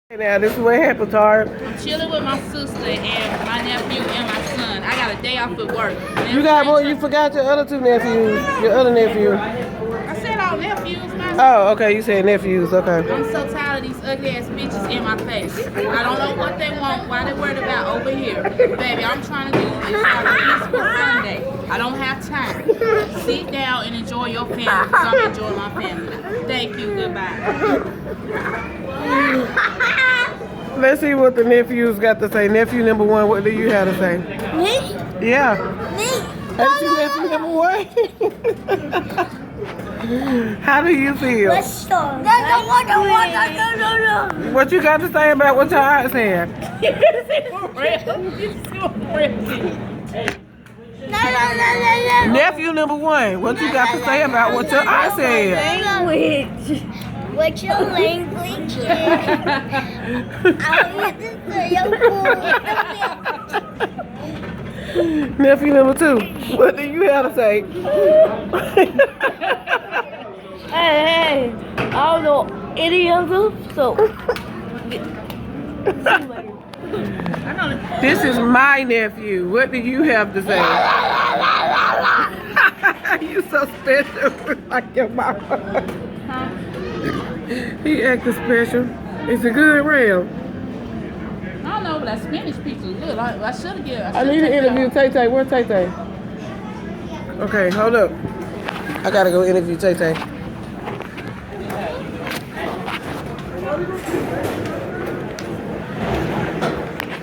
Now, this is what happened, Tard. I'm chilling with my sister and my nephew and my son. I got a day off at work. You got more? You forgot your other two nephews. Your other nephew. I said all nephews, man. Oh, okay. You said nephews. Okay. I'm so tired of these ugly ass bitches in my face. I don't know what they want, why they worried about over here. Baby, I'm trying to do this on a peaceful Sunday. I don't have time. Sit down and enjoy your family because I'm enjoying my family. Thank you. Goodbye. Let's see what the nephews got to say. Nephew number one, what do you have to say? Me? Yeah. Me? That's your nephew number one? How do you feel? Let's start. No. What you got to say about what your aunt said? No. Nephew number one, what you got to say about what your aunt said? Language. What's your language? I'll get this to your food. Nephew number two, what do you have to say? Hey, I don't know any of them, so. This is my nephew. What do you have to say? You so special, like your mama. He acting special. It's a good round. I don't know, but that Spanish pizza is good. I should have I need to interview Tay Tay. Where's Tay Tay? Okay, hold up. I gotta go interview Tay Tay.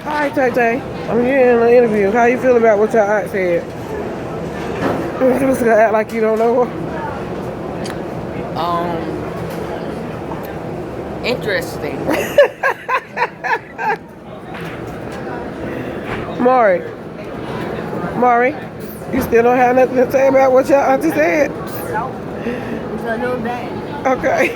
Hi, Tay Tay. I'm here in an interview. How you feel about what your aunt said? You just gonna act like you don't know her. Interesting. Maury, you still don't have nothing to say about what your auntie said? It's a little bad. Okay.